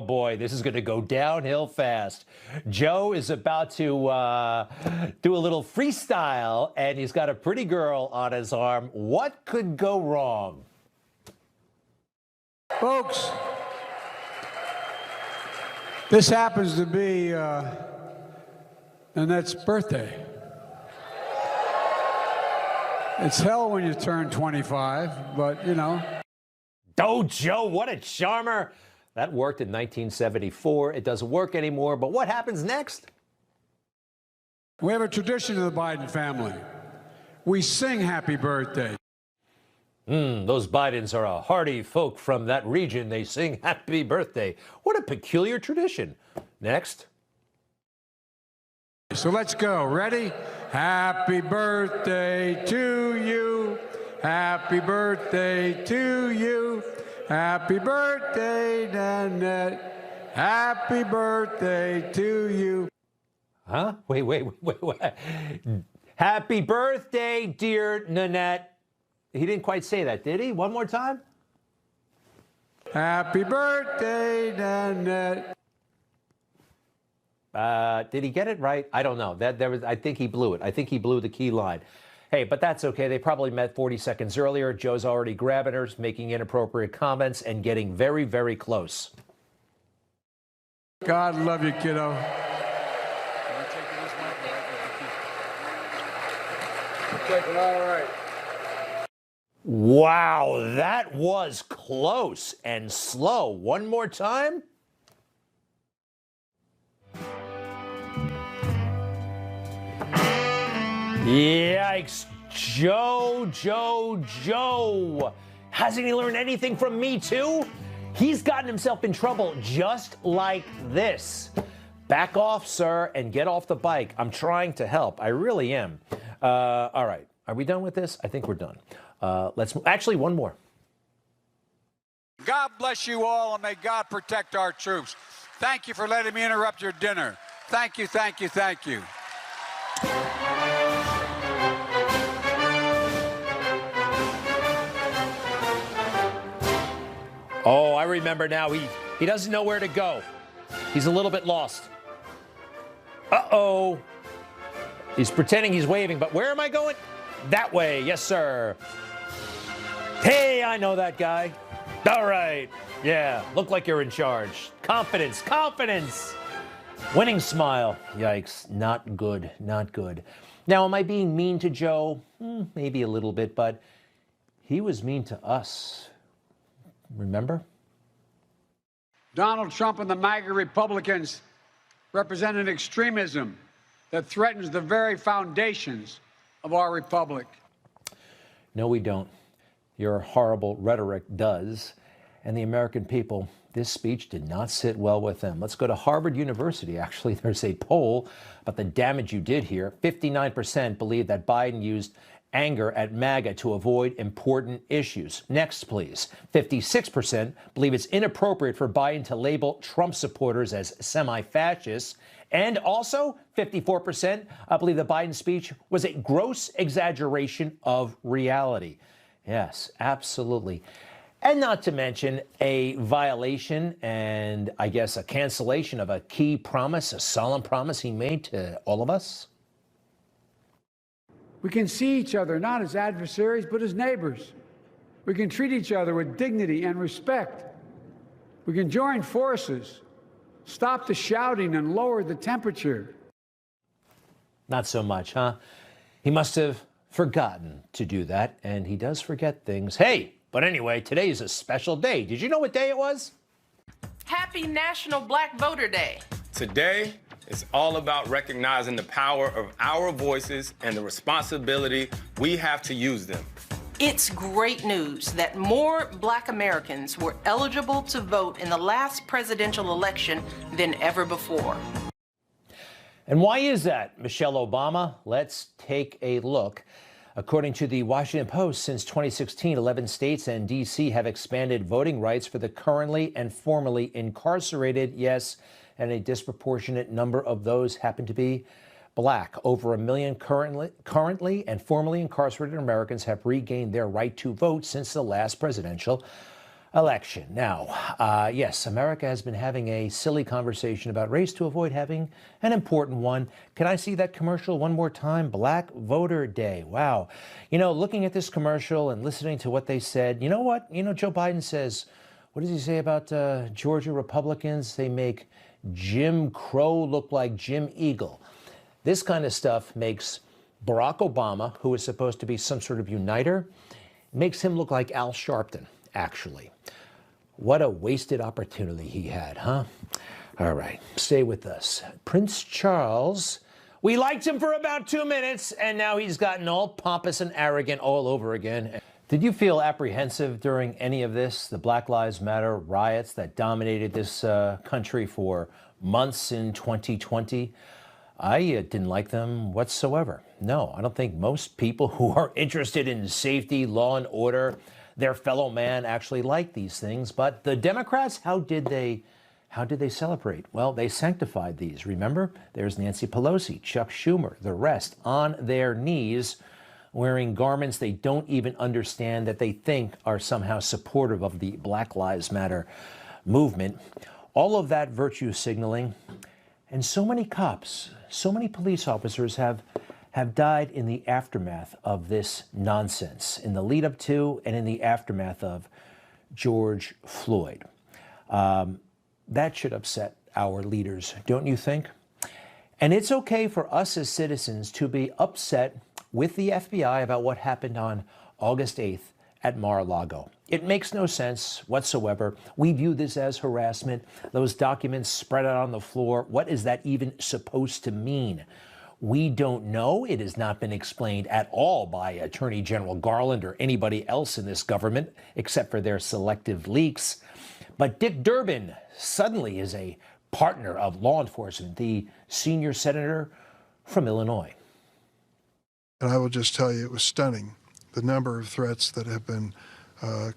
boy, this is going to go downhill fast. Joe is about to do a little freestyle, and he's got a pretty girl on his arm. What could go wrong? Folks, this happens to be Nanette's birthday. It's hell when you turn 25, but, you know. Oh, Joe, what a charmer. That worked in 1974. It doesn't work anymore, but what happens next? We have a tradition in the Biden family. We sing happy birthday. Those Bidens are a hearty folk from that region. They sing happy birthday. What a peculiar tradition. Next. So let's go. Ready? Happy birthday to you. Happy birthday to you. Happy birthday, Nanette. Happy birthday to you. Huh? Wait. Happy birthday, dear Nanette. He didn't quite say that, did he? One more time. Happy birthday, Nanette. Did he get it right? I don't know. I think he blew it. I think he blew the key line. Hey, but that's okay. They probably met 40 seconds earlier. Joe's already grabbing her, making inappropriate comments, and getting very, very close. God love you, kiddo. Take it all right. Wow, that was close and slow. One more time. Yikes. Joe. Hasn't he learned anything from Me Too? He's gotten himself in trouble just like this. Back off, sir, and get off the bike. I'm trying to help. I really am. All right. Are we done with this? I think we're done. Actually, one more. God bless you all, and may God protect our troops. Thank you for letting me interrupt your dinner. Thank you. Oh, I remember now. He doesn't know where to go. He's a little bit lost. Uh-oh. He's pretending he's waving, but where am I going? That way. Yes, sir. Hey, I know that guy. All right. Yeah, look like you're in charge. Confidence. Winning smile. Yikes. Not good. Now, am I being mean to Joe? Maybe a little bit, but he was mean to us. Remember? Donald Trump and the MAGA Republicans represent an extremism that threatens the very foundations of our republic. No, we don't. Your horrible rhetoric does. And the American people, this speech did not sit well with them. Let's go to Harvard University. Actually, there's a poll about the damage you did here. 59% believe that Biden used anger at MAGA to avoid important issues. Next, please. 56% believe it's inappropriate for Biden to label Trump supporters as semi-fascists. And also, 54% believe the Biden speech was a gross exaggeration of reality. Yes, absolutely. And not to mention a violation and, I guess, a cancellation of a key promise, a solemn promise he made to all of us. We can see each other not as adversaries, but as neighbors. We can treat each other with dignity and respect. We can join forces, stop the shouting, and lower the temperature. Not so much, huh? He must have forgotten to do that, and he does forget things. Hey, but anyway, today is a special day. Did you know what day it was? Happy National Black Voter Day. Today is all about recognizing the power of our voices and the responsibility we have to use them. It's great news that more Black Americans were eligible to vote in the last presidential election than ever before. And why is that, Michelle Obama? Let's take a look. According to the Washington Post, since 2016, 11 states and D.C. have expanded voting rights for the currently and formerly incarcerated, yes, and a disproportionate number of those happen to be Black. Over 1 million currently and formerly incarcerated Americans have regained their right to vote since the last presidential election. Now, yes, America has been having a silly conversation about race to avoid having an important one. Can I see that commercial one more time? Black Voter Day. Wow. You know, looking at this commercial and listening to what they said, you know what? You know, Joe Biden says, what does he say about Georgia Republicans? They make Jim Crow look like Jim Eagle. This kind of stuff makes Barack Obama, who is supposed to be some sort of uniter, makes him look like Al Sharpton, actually. What a wasted opportunity he had, huh? All right, stay with us. Prince Charles, we liked him for about 2 minutes, and now he's gotten all pompous and arrogant all over again. Did you feel apprehensive during any of this, the Black Lives Matter riots that dominated this country for months in 2020? I didn't like them whatsoever. No, I don't think most people who are interested in safety, law and order, their fellow man actually like these things. But the Democrats, how did they celebrate? Well, they sanctified these. Remember, there's Nancy Pelosi, Chuck Schumer, the rest on their knees, wearing garments they don't even understand that they think are somehow supportive of the Black Lives Matter movement. All of that virtue signaling. And so many cops, so many police officers have died in the aftermath of this nonsense, in the lead up to and in the aftermath of George Floyd. That should upset our leaders, don't you think? And it's okay for us as citizens to be upset with the FBI about what happened on August 8th at Mar-a-Lago. It makes no sense whatsoever. We view this as harassment. Those documents spread out on the floor. What is that even supposed to mean? We don't know. It has not been explained at all by Attorney General Garland or anybody else in this government, except for their selective leaks. But Dick Durbin suddenly is a partner of law enforcement, the senior senator from Illinois. And I will just tell you, it was stunning, the number of threats that have been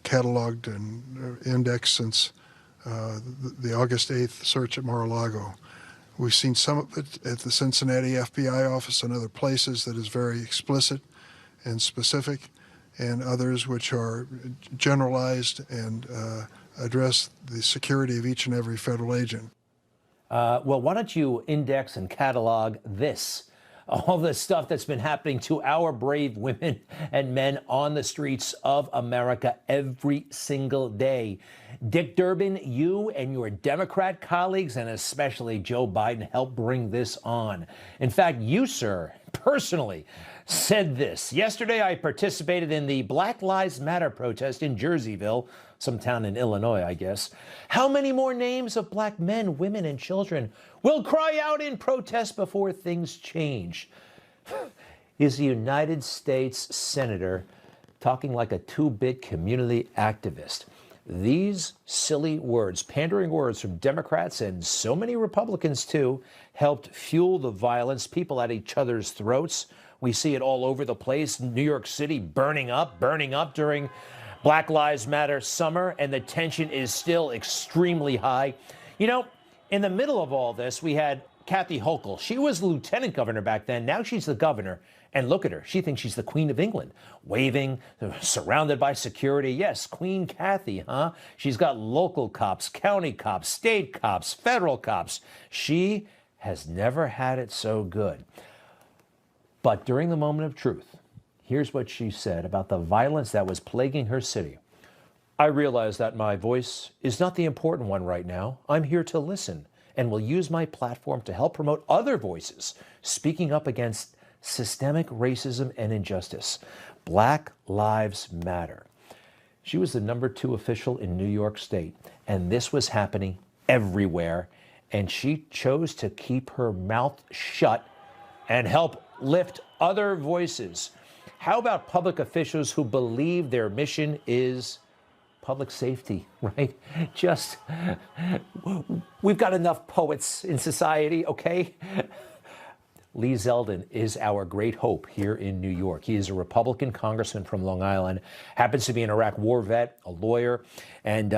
cataloged and indexed since the August 8th search at Mar-a-Lago. We've seen some of it at the Cincinnati FBI office and other places that is very explicit and specific, and others which are generalized and address the security of each and every federal agent. Well, why don't you index and catalog this? All the stuff that's been happening to our brave women and men on the streets of America every single day. Dick Durbin, you and your Democrat colleagues, and especially Joe Biden, helped bring this on. In fact, you, sir, personally said this. Yesterday, I participated in the Black Lives Matter protest in Jerseyville, some town in Illinois, I guess. How many more names of black men, women, and children will cry out in protest before things change? Is a United States senator talking like a two-bit community activist? These silly words, pandering words from Democrats and so many Republicans too, helped fuel the violence, people at each other's throats. We see it all over the place. New York City burning up during Black Lives Matter summer, and the tension is still extremely high. You know, in the middle of all this, we had Kathy Hochul. She was lieutenant governor back then. Now she's the governor. And look at her. She thinks she's the Queen of England, waving, surrounded by security. Yes, Queen Kathy, huh? She's got local cops, county cops, state cops, federal cops. She has never had it so good. But during the moment of truth, here's what she said about the violence that was plaguing her city. I realize that my voice is not the important one right now. I'm here to listen and will use my platform to help promote other voices speaking up against systemic racism and injustice. Black Lives Matter. She was the #2 official in New York State, and this was happening everywhere, and she chose to keep her mouth shut and help lift other voices. How about public officials who believe their mission is public safety, right? We've got enough poets in society, okay? Lee Zeldin is our great hope here in New York. He is a Republican congressman from Long Island, happens to be an Iraq war vet, a lawyer, and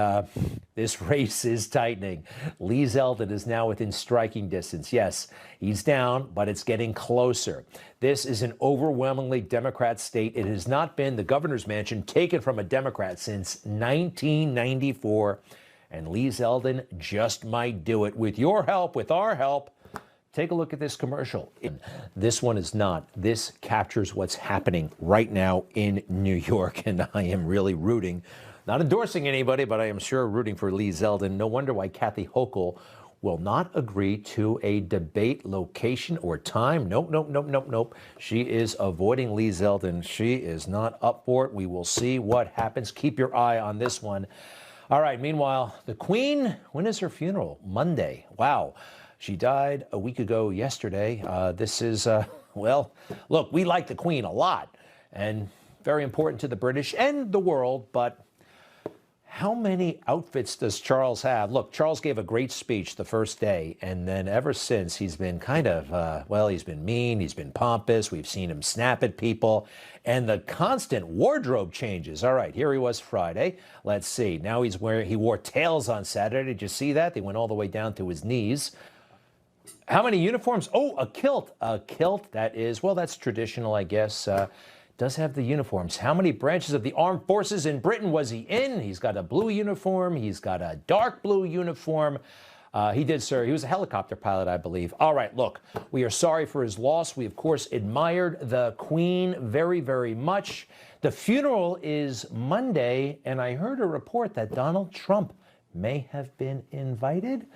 this race is tightening. Lee Zeldin is now within striking distance. Yes, he's down, but it's getting closer. This is an overwhelmingly Democrat state. It has not been the governor's mansion taken from a Democrat since 1994, and Lee Zeldin just might do it. With your help, with our help, take a look at this commercial. This one is not. This captures what's happening right now in New York, and I am really rooting, not endorsing anybody, but I am sure rooting for Lee Zeldin. No wonder why Kathy Hochul will not agree to a debate location or time. Nope. She is avoiding Lee Zeldin. She is not up for it. We will see what happens. Keep your eye on this one. All right, meanwhile, the Queen, when is her funeral? Monday. Wow. She died a week ago yesterday. This is, well, look, we like the Queen a lot and very important to the British and the world, but how many outfits does Charles have? Look, Charles gave a great speech the first day, and then ever since he's been kind of, well, he's been mean, he's been pompous, we've seen him snap at people, and the constant wardrobe changes. All right, here he was Friday. Let's see. Now he wore tails on Saturday. Did you see that? They went all the way down to his knees. How many uniforms? Oh, a kilt. A kilt, that is, well, that's traditional, I guess. Does have the uniforms. How many branches of the armed forces in Britain was he in? He's got a blue uniform. He's got a dark blue uniform. He did, sir. He was a helicopter pilot, I believe. All right, look, we are sorry for his loss. We, of course, admired the Queen very, very much. The funeral is Monday, and I heard a report that Donald Trump may have been invited.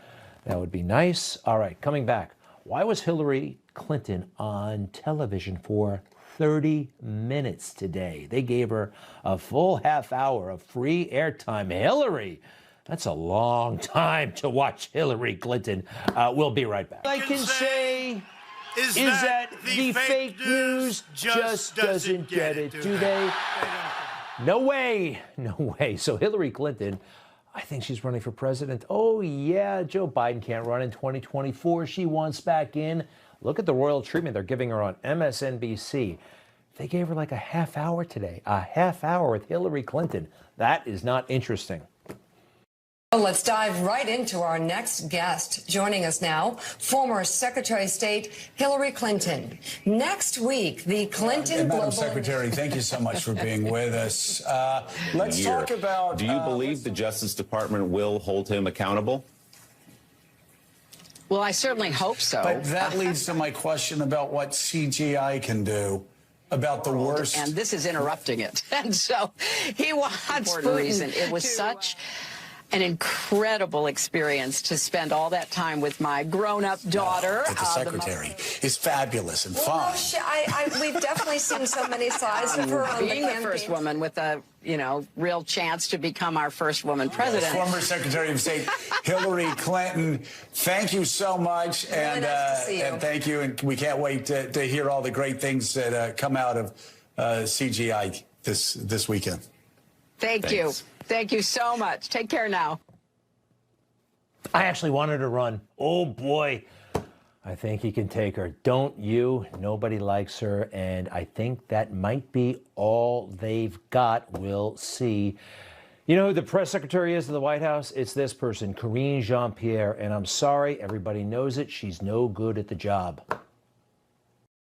That would be nice. All right, coming back. Why was Hillary Clinton on television for 30 minutes today? They gave her a full half hour of free airtime. Hillary, that's a long time to watch Hillary Clinton. We'll be right back. I can say is that the fake news just doesn't get it, do they? No way. No way. So Hillary Clinton, I think she's running for president. Oh, yeah, Joe Biden can't run in 2024. She wants back in. Look at the royal treatment they're giving her on MSNBC. They gave her like a half hour today. A half hour with Hillary Clinton. That is not interesting. Well, let's dive right into our next guest. Joining us now, former Secretary of State Hillary Clinton. Next week, the Clinton Madam Secretary, thank you so much for being with us. Let's talk about... Do you believe the Justice Department will hold him accountable? Well, I certainly hope so. But that leads to my question about what CGI can do about the worst. And this is interrupting it. And so he wants for reason. It was such an incredible experience to spend all that time with my grown-up daughter. But the secretary is fabulous and fun. No, we've definitely seen so many sides of her on being the first woman with a, real chance to become our first woman president. Former Secretary of State Hillary Clinton, thank you so much. Really nice to see you. And thank you. And we can't wait to hear all the great things that come out of CGI this weekend. Thanks. You. Thank you so much. Take care now. I actually wanted to run. Oh, boy. I think he can take her. Don't you? Nobody likes her. And I think that might be all they've got. We'll see. You know who the press secretary is of the White House? It's this person, Karine Jean-Pierre. And I'm sorry, everybody knows it. She's no good at the job.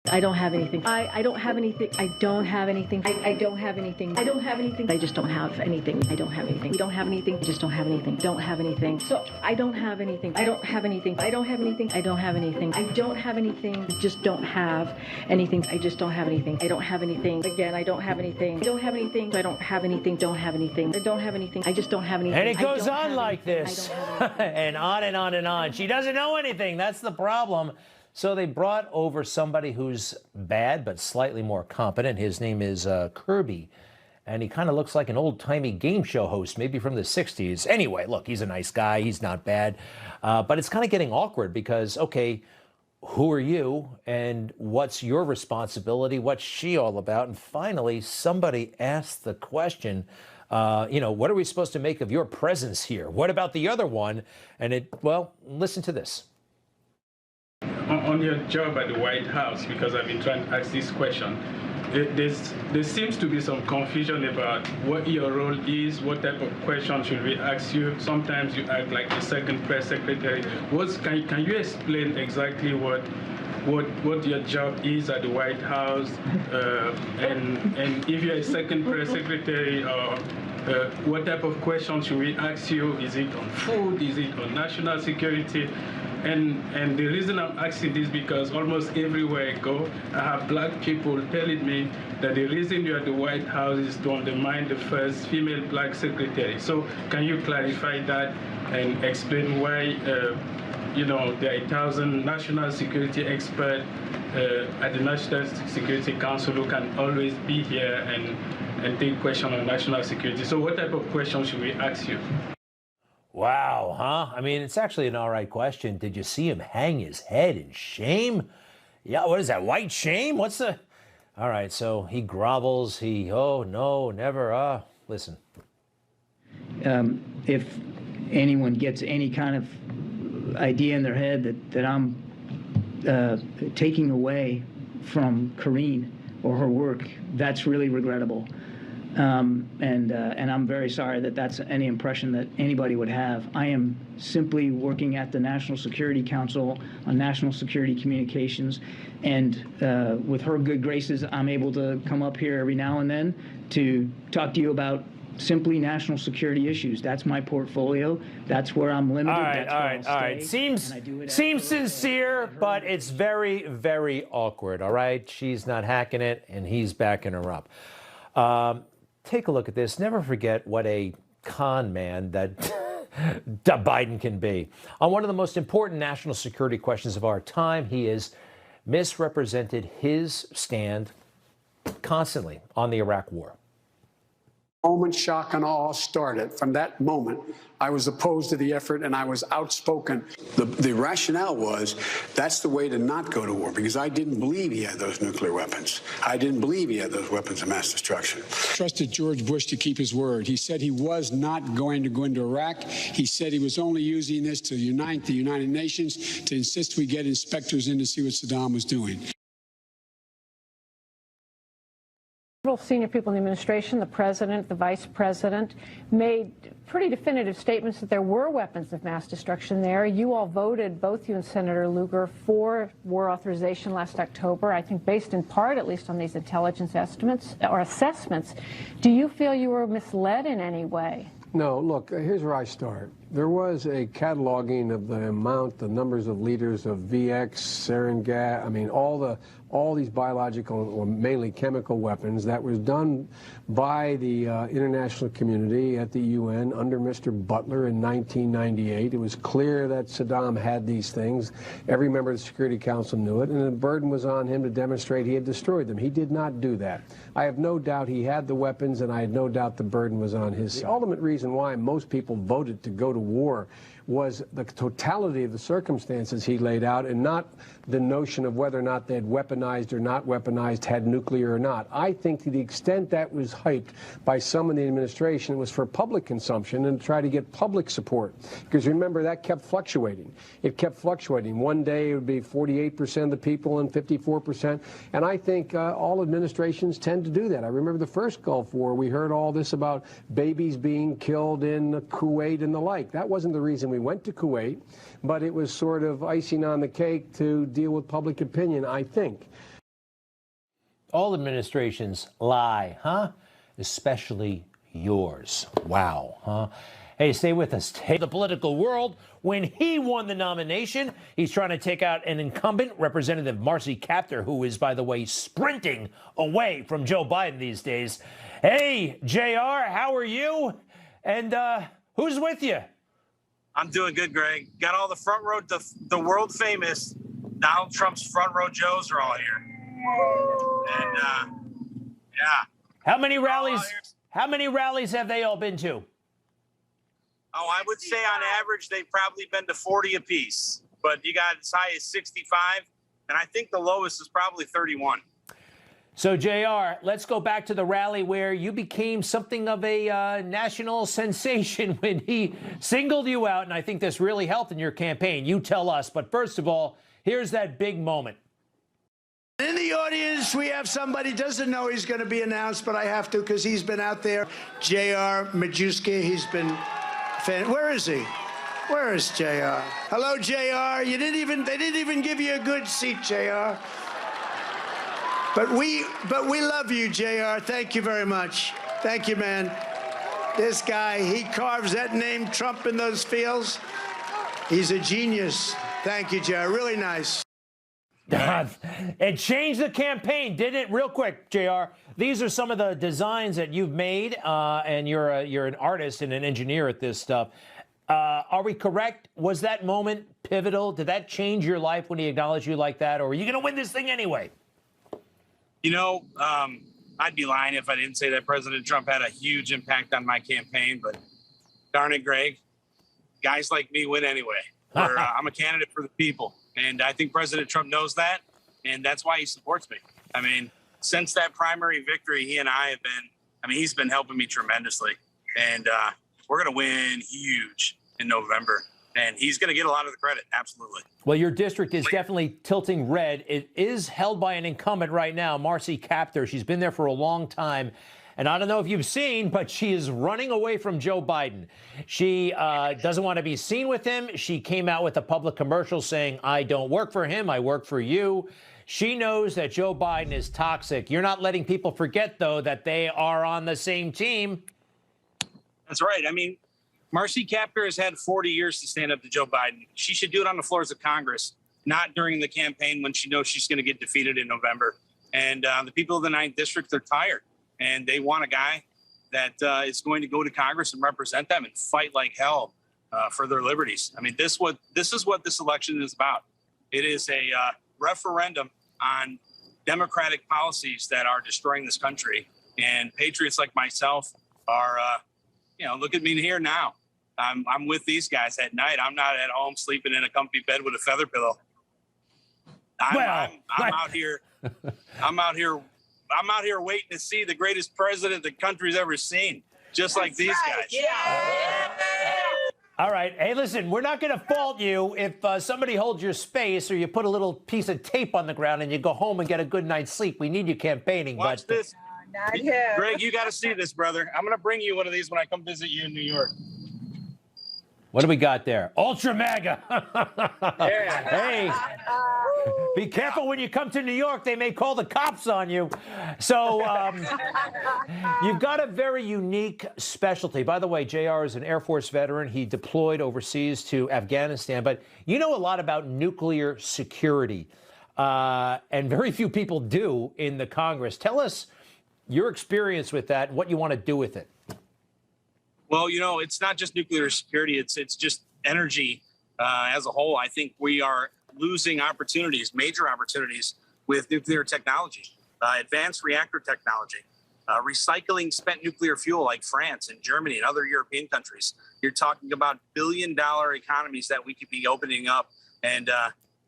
I don't have anything. I don't have anything. I don't have anything. I don't have anything. I don't have anything. I just don't have anything. I don't have anything. We don't have anything. I just don't have anything. Don't have anything. So I don't have anything. I don't have anything. I don't have anything. I don't have anything. I don't have anything. I just don't have anything. I just don't have anything. I don't have anything. Again, I don't have anything. I don't have anything. I don't have anything. Don't have anything. I don't have anything. I just don't have anything. And it goes on like this. And on and on and on. She doesn't know anything. That's the problem. So they brought over somebody who's bad but slightly more competent. His name is Kirby, and he kind of looks like an old-timey game show host, maybe from the 60s. Anyway, look, he's a nice guy. He's not bad. But it's kind of getting awkward because, okay, who are you and what's your responsibility? What's she all about? And finally, somebody asked the question, what are we supposed to make of your presence here? What about the other one? And well, listen to this. on your job at the White House, because I've been trying to ask this question, there seems to be some confusion about what your role is, what type of questions should we ask you. Sometimes you act like the second press secretary. Can you explain exactly what your job is at the White House, and if you're a second press secretary, what type of questions should we ask you? Is it on food? Is it on national security? And the reason I'm asking this because almost everywhere I go, I have black people telling me that the reason you're at the White House is to undermine the first female black secretary. So can you clarify that and explain why, there are 1,000 national security experts at the National Security Council who can always be here and take questions on national security. So what type of questions should we ask you? Wow, huh? I mean, it's actually an all right question. Did you see him hang his head in shame? Yeah, what is that, white shame? What's the... All right, so he grovels, oh, no, never, listen. If anyone gets any kind of idea in their head that I'm taking away from Karine or her work, that's really regrettable. And I'm very sorry that that's any impression that anybody would have. I am simply working at the National Security Council on national security communications, and with her good graces, I'm able to come up here every now and then to talk to you about simply national security issues. That's my portfolio. That's where I'm limited. All right. Seems sincere, but it's very, very awkward, all right? She's not hacking it, and he's backing her up. Take a look at this. Never forget what a con man that Biden can be. On one of the most important national security questions of our time, he has misrepresented his stand constantly on the Iraq War. Moment shock and awe started. From that moment, I was opposed to the effort and I was outspoken. The rationale was that's the way to not go to war, because I didn't believe he had those nuclear weapons. I didn't believe he had those weapons of mass destruction. Trusted George Bush to keep his word. He said he was not going to go into Iraq. He said he was only using this to unite the United Nations, to insist we get inspectors in to see what Saddam was doing. Several senior people in the administration, the president, the vice president, made pretty definitive statements that there were weapons of mass destruction there. You all voted, both you and Senator Lugar, for war authorization last October, I think based in part, at least on these intelligence estimates or assessments. Do you feel you were misled in any way? No, look, here's where I start. There was a cataloging of the amount, the numbers of liters of VX, sarin gas, I mean, all these biological or mainly chemical weapons that was done by the international community at the UN under Mr. Butler in 1998. It was clear that Saddam had these things. Every member of the Security Council knew it, and the burden was on him to demonstrate he had destroyed them. He did not do that. I have no doubt he had the weapons, and I had no doubt the burden was on his side. The ultimate reason why most people voted to go to war was the totality of the circumstances he laid out, and not the notion of whether or not they had weaponized or not weaponized, had nuclear or not. I think to the extent that was hyped by some in the administration, it was for public consumption and to try to get public support. Because remember, that kept fluctuating. It kept fluctuating. One day it would be 48% of the people and 54%. And I think all administrations tend to do that. I remember the first Gulf War, we heard all this about babies being killed in Kuwait and the like. That wasn't the reason we went to Kuwait, but it was sort of icing on the cake to deal with public opinion, I think. All administrations lie, huh? Especially yours. Wow, huh? Hey, stay with us. Take the political world. When he won the nomination, he's trying to take out an incumbent, Representative Marcy Kaptur, who is, by the way, sprinting away from Joe Biden these days. Hey, JR, how are you? And who's with you? I'm doing good, Greg. Got all the front row, the world famous Donald Trump's front row Joes are all here. And yeah. How many rallies have they all been to? Oh, I would say on average they've probably been to 40 apiece. But you got as high as 65, and I think the lowest is probably 31. So, JR, let's go back to the rally where you became something of a national sensation when he singled you out, and I think this really helped in your campaign. You tell us. But first of all, Here's that big moment. In the audience, we have somebody doesn't know he's going to be announced, but I have to because he's been out there. J.R. Majewski, he's been where is he? Where is J.R.? Hello, J.R. They didn't even give you a good seat, J.R. But we love you, J.R. Thank you very much. Thank you, man. This guy, he carves that name Trump in those fields. He's a genius. Thank you, J.R. Really nice. It changed the campaign, didn't it? Real quick, JR. These are some of the designs that you've made, and you're an artist and an engineer at this stuff. Are we correct? Was that moment pivotal? Did that change your life when he acknowledged you like that, or are you going to win this thing anyway? You know, I'd be lying if I didn't say that President Trump had a huge impact on my campaign. But darn it, Greg, guys like me win anyway. I'm a candidate for the people. And I think President Trump knows that, and that's why he supports me. I mean, since that primary victory, he and I have been, he's been helping me tremendously. And we're going to win huge in November. And he's going to get a lot of the credit, absolutely. Well, your district is definitely tilting red. It is held by an incumbent right now, Marcy Kaptur. She's been there for a long time. And I don't know if you've seen, but she is running away from Joe Biden. She doesn't want to be seen with him. She came out with a public commercial saying, I don't work for him, I work for you. She knows that Joe Biden is toxic. You're not letting people forget, though, that they are on the same team. That's right. I mean, Marcy Kaptur has had 40 years to stand up to Joe Biden. She should do it on the floors of Congress, not during the campaign when she knows she's going to get defeated in November. And the people of the 9th District, they're tired. And they want a guy that is going to go to Congress and represent them and fight like hell for their liberties. I mean, this is what this election is about. It is a referendum on democratic policies that are destroying this country. And patriots like myself are, look at me here now. I'm with these guys at night. I'm not at home sleeping in a comfy bed with a feather pillow. I'm out here. I'm out here waiting to see the greatest president the country's ever seen, just like these guys. Yeah. All right. Hey, listen, we're not going to fault you if somebody holds your space or you put a little piece of tape on the ground and you go home and get a good night's sleep. We need you campaigning. Watch this. Greg, you got to see this, brother. I'm going to bring you one of these when I come visit you in New York. What do we got there? Ultra MAGA. Yeah. Hey, be careful when you come to New York. They may call the cops on you. So you've got a very unique specialty. By the way, JR is an Air Force veteran. He deployed overseas to Afghanistan. But you know a lot about nuclear security. And very few people do in the Congress. Tell us your experience with that and what you want to do with it. Well, it's not just nuclear security. It's just energy as a whole. I think we are losing opportunities, major opportunities with nuclear technology, advanced reactor technology, recycling spent nuclear fuel like France and Germany and other European countries. You're talking about billion-dollar economies that we could be opening up and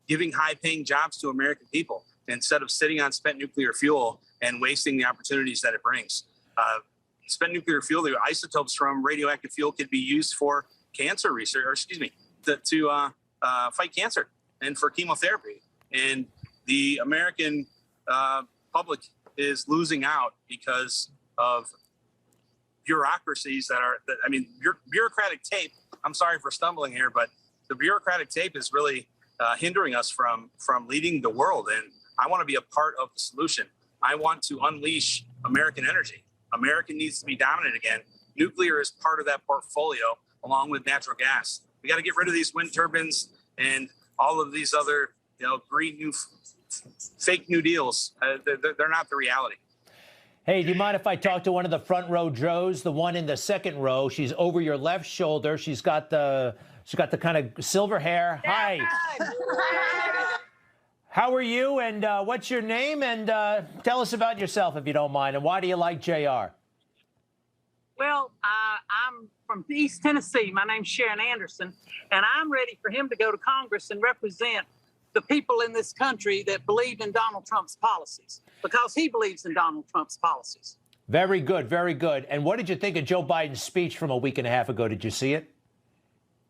giving high-paying jobs to American people instead of sitting on spent nuclear fuel and wasting the opportunities that it brings. Spent nuclear fuel, the isotopes from radioactive fuel could be used for cancer research, to fight cancer and for chemotherapy. And the American public is losing out because of bureaucracies bureaucratic tape. I'm sorry for stumbling here, but the bureaucratic tape is really hindering us from leading the world. And I want to be a part of the solution. I want to unleash American energy. America needs to be dominant again. Nuclear is part of that portfolio, along with natural gas. We got to get rid of these wind turbines and all of these other, green new, fake New Deals. They're not the reality. Hey, do you mind if I talk to one of the front row Joes, the one in the second row? She's over your left shoulder. She's got the kind of silver hair. Hi. How are you, and what's your name? And tell us about yourself, if you don't mind, and why do you like JR? Well, I'm from East Tennessee. My name's Sharon Anderson, and I'm ready for him to go to Congress and represent the people in this country that believe in Donald Trump's policies, because he believes in Donald Trump's policies. Very good, very good. And what did you think of Joe Biden's speech from a week and a half ago? Did you see it?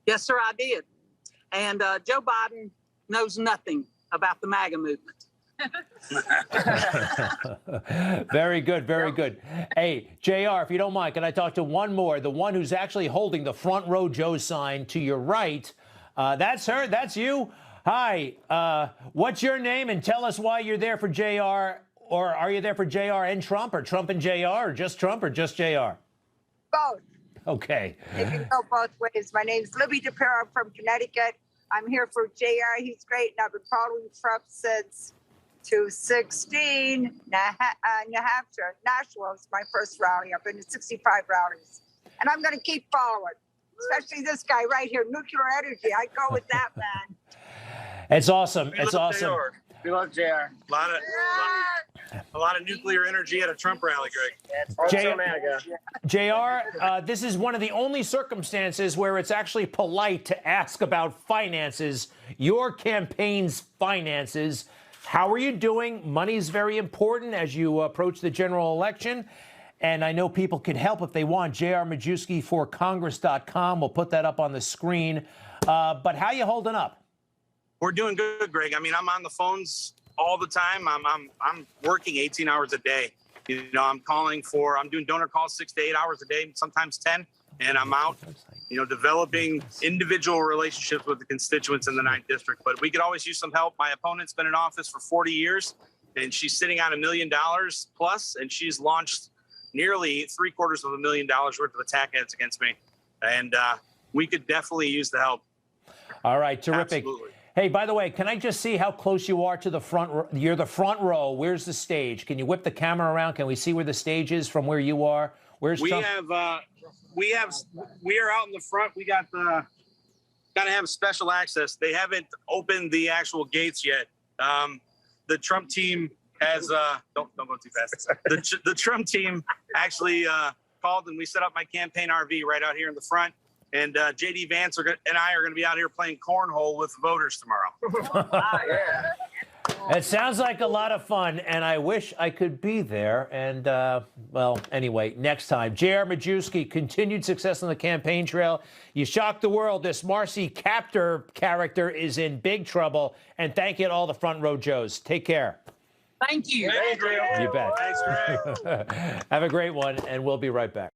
Yes, sir, I did. And Joe Biden knows nothing about the MAGA movement. Very good, very good. Hey, JR, if you don't mind, can I talk to one more? The one who's actually holding the front row Joe sign to your right. That's her. That's you. Hi. What's your name? And tell us why you're there for JR. Or are you there for JR and Trump, or Trump and JR, or just Trump, or just JR? Both. Okay. It can go both ways. My name's Libby DePero. I'm from Connecticut. I'm here for JR. He's great, and I've been following Trump since 2016. New Hampshire. Nashville was my first rally. I've been to 65 rallies. And I'm going to keep following, especially this guy right here, nuclear energy. I go with that man. It's awesome. It's awesome. We love JR. A lot of nuclear energy at a Trump rally, Greg. JR, this is one of the only circumstances where it's actually polite to ask about finances, your campaign's finances. How are you doing? Money's very important as you approach the general election. And I know people can help if they want. JRMajewski4Congress.com. We'll put that up on the screen. But how you holding up? We're doing good, Greg. I mean, I'm on the phones all the time. I'm working 18 hours a day. You know, I'm doing donor calls 6 to 8 hours a day, sometimes 10. And I'm out, developing individual relationships with the constituents in the 9th district. But we could always use some help. My opponent's been in office for 40 years, and she's sitting on $1 million plus, and she's launched nearly $750,000 worth of attack ads against me. And we could definitely use the help. All right, terrific. Absolutely. Hey, by the way, can I just see how close you are to the front? You're the front row. Where's the stage? Can you whip the camera around? Can we see where the stage is from where you are? Where's Trump? We are out in the front. We got to have special access. They haven't opened the actual gates yet. The Trump team has don't go too fast. The Trump team actually called, and we set up my campaign RV right out here in the front. And J.D. Vance and I are going to be out here playing cornhole with voters tomorrow. It sounds like a lot of fun, and I wish I could be there. And, well, anyway, next time. J.R. Majewski, continued success on the campaign trail. You shocked the world. This Marcy Captor character is in big trouble. And thank you to all the front row Joes. Take care. Thank you. Thank you. You bet. Thanks, Greg. Have a great one, and we'll be right back.